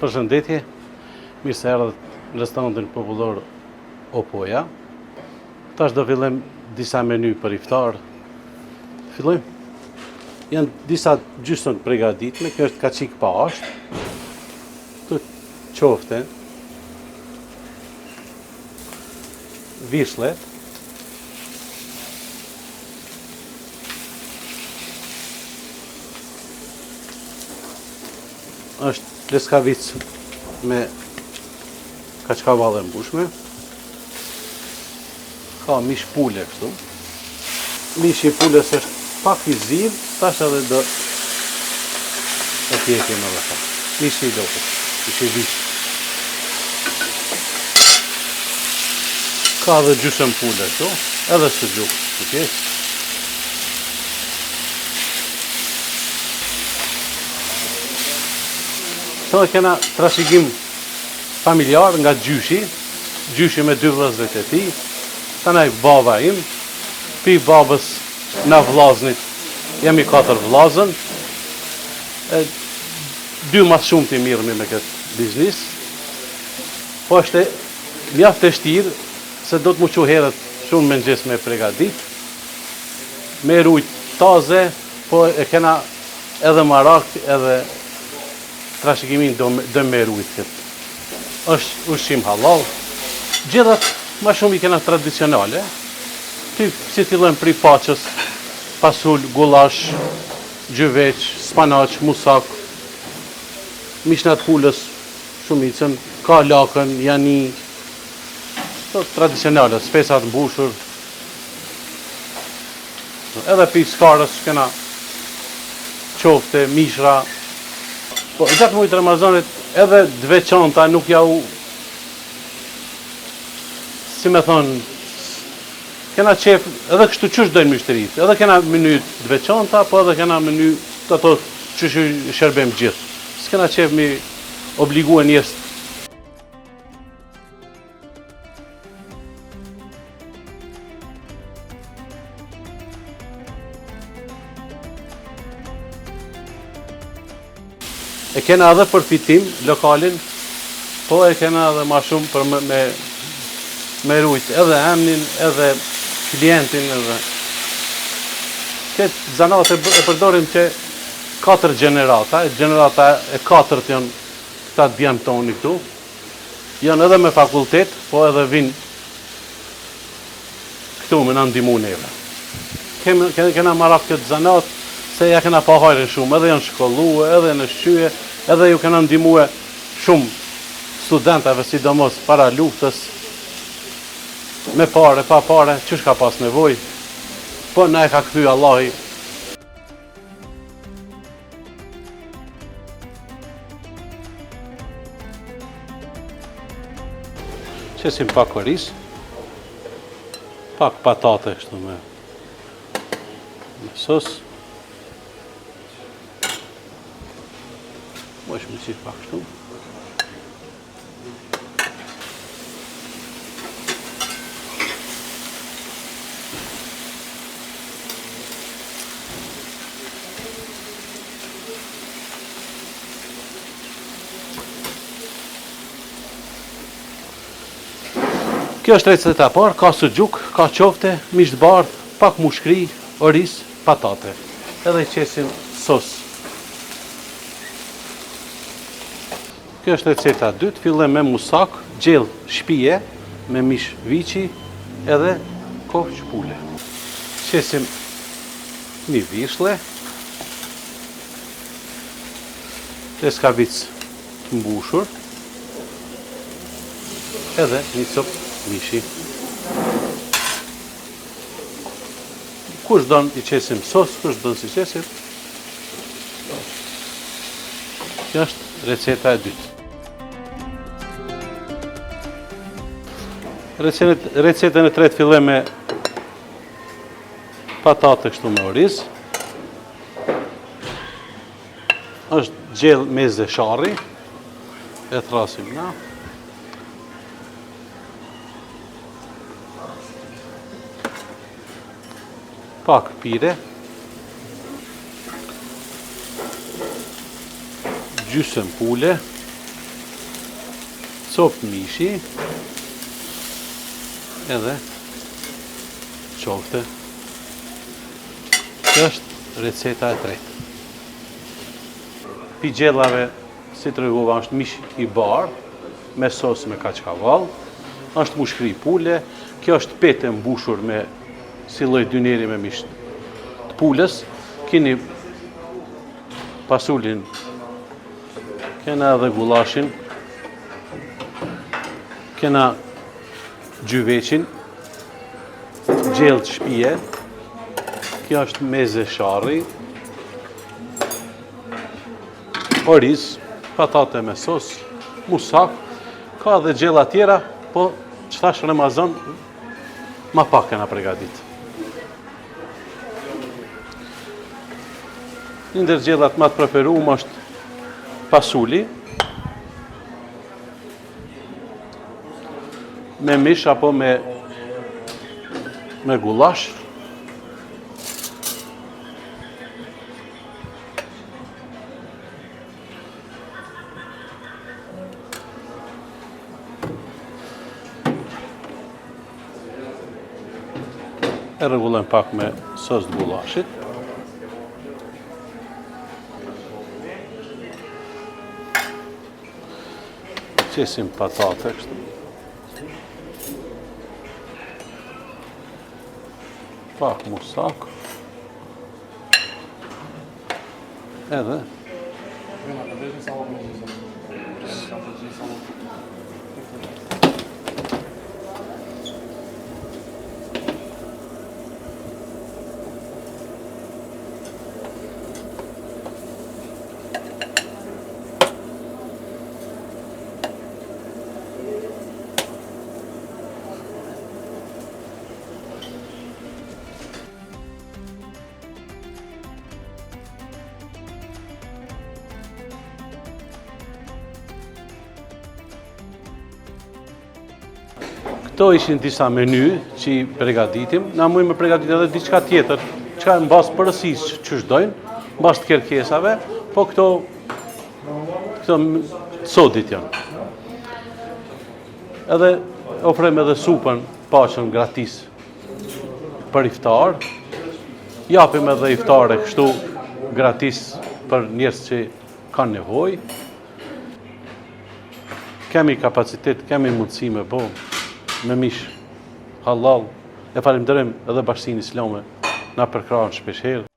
Përshëndetje, mirë se erdhët në restorantin popullor Opoja. Tash do fillojmë disa meny për iftar. Fillojmë. Janë disa gjysmë të përgatitme, kjo është kaçik pa ashtë. Këtu qofte, vishlet, është leskavic me kaçkavalle mbushme. Ka mish pule kështu. Mishi i pulës është pak i zidh, tash edhe do e pjekim edhe ta. Mishi i lopës, mishi i vish. Ka edhe gjysmë pule këtu, edhe suxhuk, okay? Këto kena trashëgim familjar nga gjyshi me 2 vëllezërit e tij. Tanaj baba im, pi babës na vllaznit, jemi 4 vllazën. 2 mas shumë të mirëmi me këtë biznis. Po është mjaft e vështirë se do të më quherët shumë mëngjes me përgatit. Me rujt taze, po e kena edhe marak, edhe trashëgimin do me rujt këtë. Është ushqim halal. Gjithat ma shumë i kena tradicionale. Si fillojmë pri paçës, pasul, gulash, gjyveq, spanaq, musak, mishnat pulës, shumicën, ka lakën, jani, tradicionale, spesat mbushur. Edhe pi skarës kena qofte, mishra. Po, gjatë mujtë Ramazanit, edhe të veçanta nuk jau, si me thonë, kena qef, edhe kështu qysh dojnë mishteritë, edhe kena meny të veçanta, po edhe kena meny të ato qysh i shërbem gjithë. S'kena qef mi obligue njerëz. E kena edhe për fitim, lokalin, po e kena edhe ma shumë për me rujt edhe emnin, edhe klientin, edhe. Këtë zanat e përdorim që 4 gjenerata, gjenerata e 4 janë këta të bjem toni këtu, janë edhe me fakultet, po edhe vinë këtu me në ndimu neve. Kena marak këtë zanat, se ja kena pa hajrin shumë, edhe janë shkolluë, edhe në shqyje, edhe ju kena ndihmue shumë studentave, sidomos para luftës, me pare, pa pare, qysh ka pas nevoj, po na e ka kthy Allahi. Qesim pak koris, pak patate kështu me sos. Po është më qikë pak kështu. Kjo është receta e parë, ka suxhuk, ka qofte, mish të bardhë, pak mushkri, oris, patate. Edhe qesim sos. Kjo është receta e dytë, fillojmë me musak, gjell shpije, me mish viçi, edhe kohë pule. Qesim një vishle, leskavic të mbushur, edhe një copë mishi. Kush don i qesim sos, kush don si qesim. Kjo është receta e dytë. Recetën e tretë fillojmë me patate kështu me oriz. Është gjell meze sharri. E thrasim na. Pak pire. Gjysmë pule. copë mishi, edhe qofte. Kjo është receta e tretë. Pigjellave, si të regova, është mish i bardh, me sos me kaçkavall, është mushkri pule, kjo është petë e mbushur me si lloj dyneri me mish të pulës, keni pasulin, kena edhe gullashin, kena gjyveqin, gjellë të shpije, kjo është meze sharri, oriz, patate me sos, musak, ka dhe gjella tjera, po që thash Ramazan, ma pak kena pregadit. Një ndër gjellat ma të preferuar është pasuli, me mish apo me gullash. E rregullojmë pak me sos të gullashit. Qesim patate kështu. Pak musak. Edhe këto ishin disa meny që i pregaditim, na mujmë me pregadit edhe diçka tjetër, çka në bazë përësisë që shdojnë, në bazë të kërkesave, po këto sodit janë. Edhe ofrojmë edhe supën paqën gratis për iftar, japim edhe iftare kështu gratis për njerëz që kanë nevojë. Kemi kapacitet, kemi mundësi me bo, me mish halal, e falenderojmë edhe Bashkinë Islame na përkrahën shpeshherë.